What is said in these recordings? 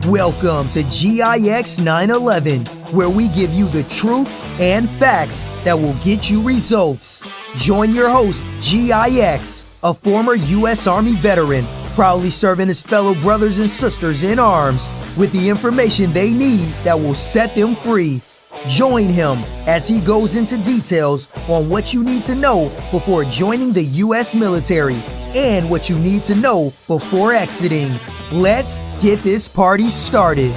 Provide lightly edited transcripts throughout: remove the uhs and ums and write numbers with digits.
Welcome to GIX 911, where we give you the truth and facts that will get you results. Join your host, GIX, a former U.S. Army veteran, proudly serving his fellow brothers and sisters in arms with the information they need that will set them free. Join him as he goes into details on what you need to know before joining the U.S. military and what you need to know before exiting. Let's get this party started.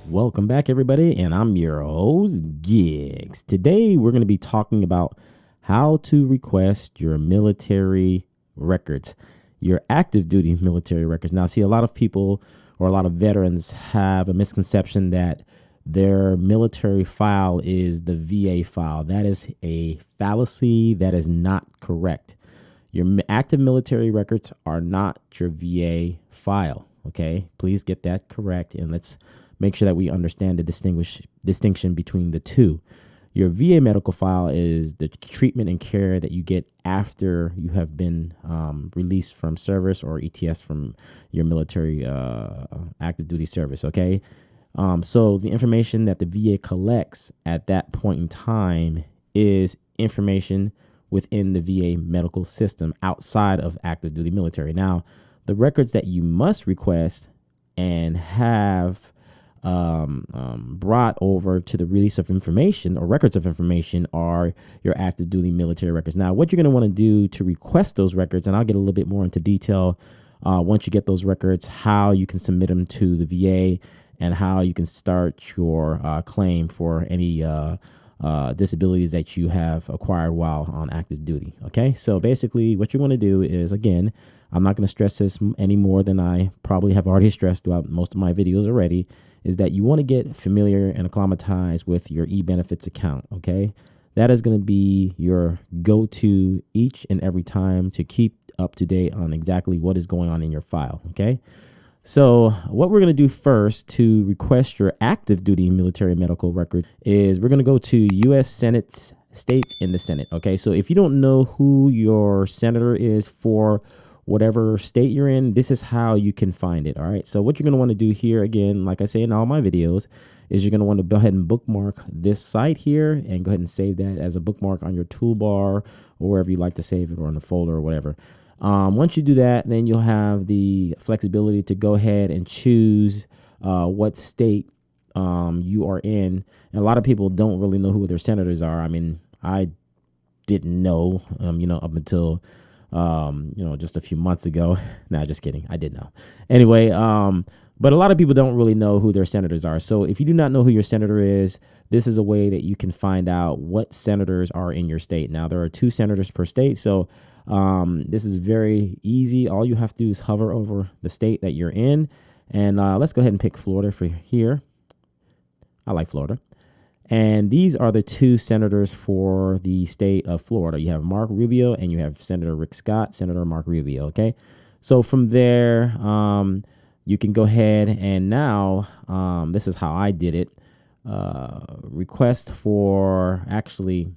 Welcome back, everybody, and I'm your host, Giggs. Today, we're going to be talking about how to request your military records, your active duty military records. Now, see, a lot of people or a lot of veterans have a misconception that their military file is the VA file. That is a fallacy. That is not correct. Your active military records are not your VA file. Okay, please get that correct, and let's make sure that we understand the distinction between the two. Your VA medical file is the treatment and care that you get after you have been released from service or ETS from your military active duty service. Okay. So the information that the VA collects at that point in time is information within the VA medical system outside of active duty military. Now, the records that you must request and have brought over to the release of information or records of information are your active duty military records. Now, what you're going to want to do to request those records, and I'll get a little bit more into detail once you get those records, how you can submit them to the VA and how you can start your claim for any disabilities that you have acquired while on active duty. Okay, so basically what you want to do is, again, I'm not going to stress this any more than I probably have already stressed throughout most of my videos already, is that you want to get familiar and acclimatized with your eBenefits account. Okay, that is going to be your go-to each and every time to keep up to date on exactly what is going on in your file. Okay. So what we're going to do first to request your active duty military medical record is we're going to go to U.S. Senate, states in the Senate. Okay, so if you don't know who your senator is for whatever state you're in, this is how you can find it. All right, so what you're going to want to do here, again, like I say in all my videos, is you're going to want to go ahead and bookmark this site here and go ahead and save that as a bookmark on your toolbar or wherever you like to save it, or in a folder or whatever. Once you do that, then you'll have the flexibility to go ahead and choose what state you are in. And a lot of people don't really know who their senators are. I mean, I didn't know, up until, just a few months ago. Nah, just kidding. I did know. Anyway, but a lot of people don't really know who their senators are. So if you do not know who your senator is, this is a way that you can find out what senators are in your state. Now, there are 2 senators per state. So this is very easy. All you have to do is hover over the state that you're in. And let's go ahead and pick Florida for here. I like Florida. And these are the 2 senators for the state of Florida. You have Mark Rubio and you have Senator Rick Scott, Senator Mark Rubio. Okay. So from there, you can go ahead and now this is how I did it. Request for, actually,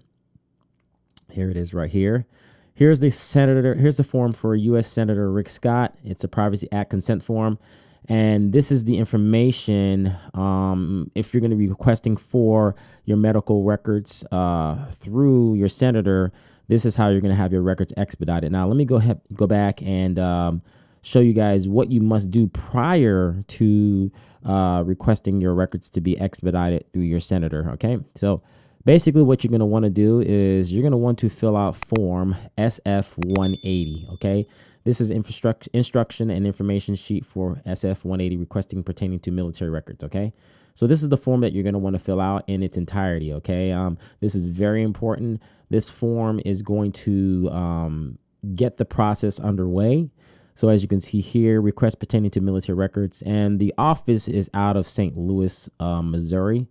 here it is right here. Here's the senator. Here's the form for U.S. Senator Rick Scott. It's a Privacy Act consent form. And this is the information if you're going to be requesting for your medical records through your senator. This is how you're going to have your records expedited. Now, let me go back and show you guys what you must do prior to requesting your records to be expedited through your senator. Okay, so basically what you're going to want to do is you're going to want to fill out form SF-180. Okay, this is instruction and information sheet for SF-180 requesting pertaining to military records. Okay, so this is the form that you're going to want to fill out in its entirety. Okay, this is very important. This form is going to get the process underway. So as you can see here, request pertaining to military records, and the office is out of St. Louis, Missouri.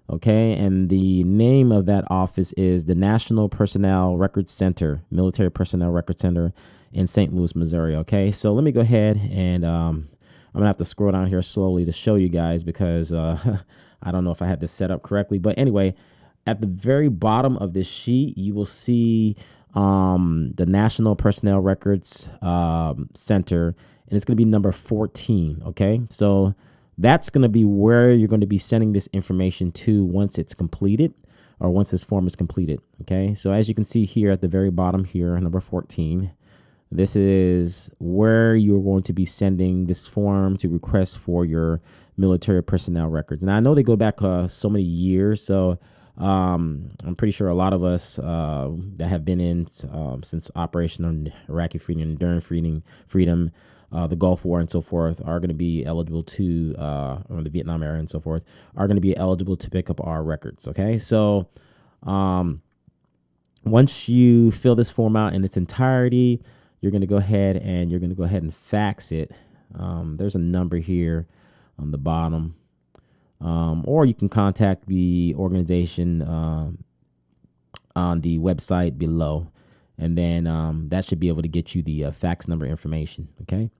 Okay, and the name of that office is the National Personnel Records Center, Military Personnel Records Center in St. Louis, Missouri. Okay, so let me go ahead and I'm gonna have to scroll down here slowly to show you guys because I don't know if I had this set up correctly. But anyway, at the very bottom of this sheet, you will see the National Personnel Records Center, and it's going to be number 14. Okay, so that's going to be where you're going to be sending this information to once it's completed, or once this form is completed. Okay, so as you can see here at the very bottom here, number 14, this is where you're going to be sending this form to request for your military personnel records. And I know they go back so many years, so I'm pretty sure a lot of us that have been in since Operation Iraqi Freedom, Enduring Freedom, the Gulf War and so forth, are going to be eligible to, or the Vietnam era and so forth, are going to be eligible to pick up our records. Okay, so once you fill this form out in its entirety, you're going to go ahead and fax it. There's a number here on the bottom. Or you can contact the organization on the website below, and then that should be able to get you the fax number information. Okay,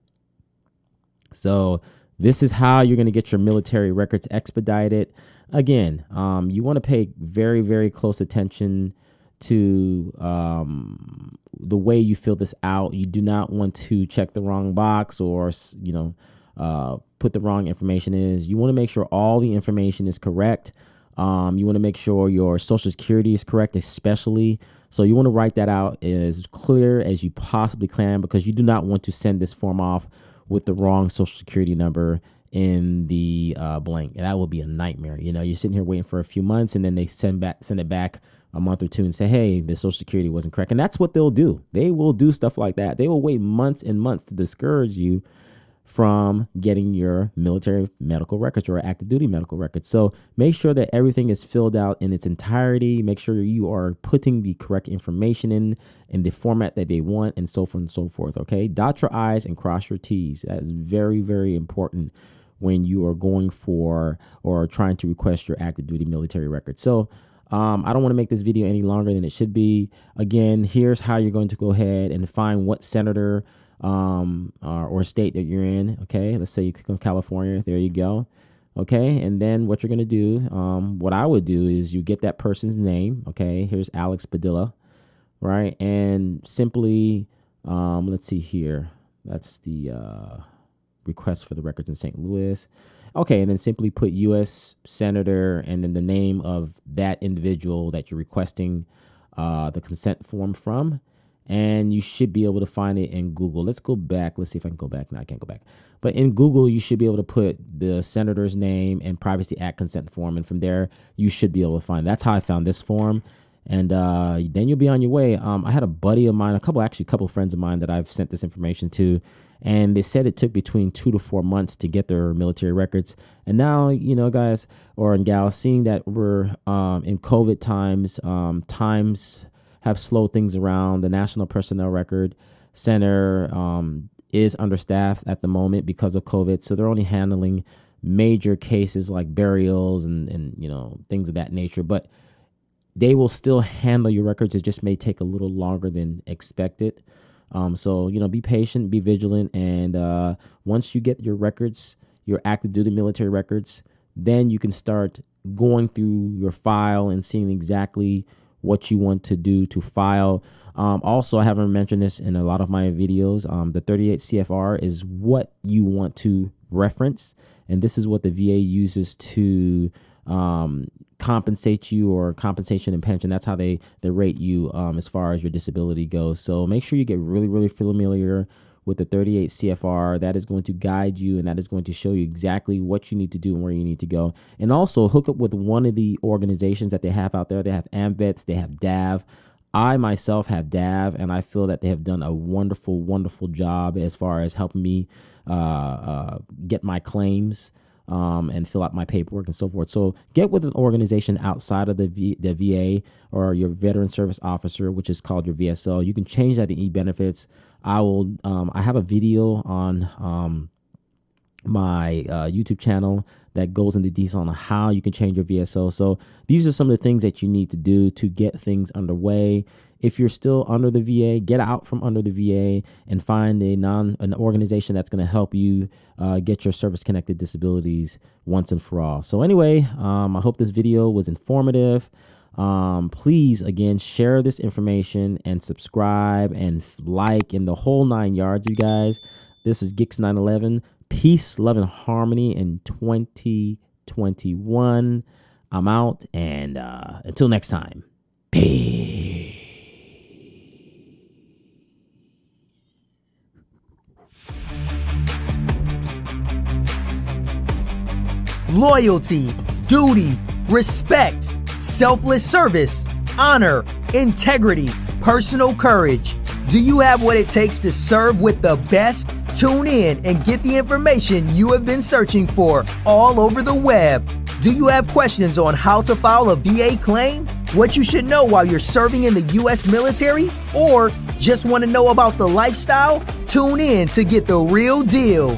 so this is how you're going to get your military records expedited. Again, you want to pay very, very close attention to the way you fill this out. You do not want to check the wrong box, or put the wrong information in. You want to make sure all the information is correct. You want to make sure your Social Security is correct, especially. So you want to write that out as clear as you possibly can, because you do not want to send this form off with the wrong Social Security number in the blank. And that will be a nightmare. You're sitting here waiting for a few months, and then they send it back a month or two and say, hey, the Social Security wasn't correct. And that's what they'll do. They will do stuff like that. They will wait months and months to discourage you from getting your military medical records or active duty medical records. So make sure that everything is filled out in its entirety. Make sure you are putting the correct information in the format that they want, and so forth and so forth. Okay, dot your I's and cross your T's. That is very, very important when you are going for or trying to request your active duty military records. So I don't want to make this video any longer than it should be. Again, here's how you're going to go ahead and find what senator or state that you're in. Okay, let's say you click on California. There you go. Okay, and then what you're going to do, what I would do is you get that person's name. Okay, here's Alex Padilla, right? And simply, let's see here. That's the request for the records in St. Louis. Okay, and then simply put U.S. Senator and then the name of that individual that you're requesting the consent form from. And you should be able to find it in Google. Let's go back. Let's see if I can go back. No, I can't go back. But in Google, you should be able to put the senator's name and Privacy Act consent form. And from there, you should be able to find. That's how I found this form. And then you'll be on your way. I had a buddy of mine, a couple of friends of mine that I've sent this information to. And they said it took between 2 to 4 months to get their military records. And now, guys and gals, seeing that we're in COVID times, times have slowed things around. The National Personnel Record Center is understaffed at the moment because of COVID. So they're only handling major cases like burials and things of that nature. But they will still handle your records. It just may take a little longer than expected. So, be patient, be vigilant. And once you get your records, your active duty military records, then you can start going through your file and seeing exactly what you want to do to file. Also, I haven't mentioned this in a lot of my videos. The 38 CFR is what you want to reference. And this is what the VA uses to compensate you, or compensation and pension. That's how they rate you as far as your disability goes. So make sure you get really, really familiar with the 38 CFR. That is going to guide you, and that is going to show you exactly what you need to do and where you need to go. And also hook up with one of the organizations that they have out there. They have AMVETS, they have DAV. I myself have DAV, and I feel that they have done a wonderful, wonderful job as far as helping me get my claims and fill out my paperwork and so forth. So get with an organization outside of the VA or your veteran service officer, which is called your VSO. You can change that in e-benefits. I have a video on my YouTube channel that goes into detail on how you can change your VSO. So these are some of the things that you need to do to get things underway. If you're still under the VA, get out from under the VA and find an organization that's going to help you get your service-connected disabilities once and for all. So anyway, I hope this video was informative. Please, again, share this information and subscribe and like in the whole 9 yards, you guys. This is Geeks 911. Peace, love, and harmony in 2021. I'm out, and until next time, peace. Loyalty, duty, respect, selfless service, honor, integrity, personal courage. Do you have what it takes to serve with the best? Tune in and get the information you have been searching for all over the web. Do you have questions on how to file a VA claim? What you should know while you're serving in the U.S. military? Or just want to know about the lifestyle? Tune in to get the real deal.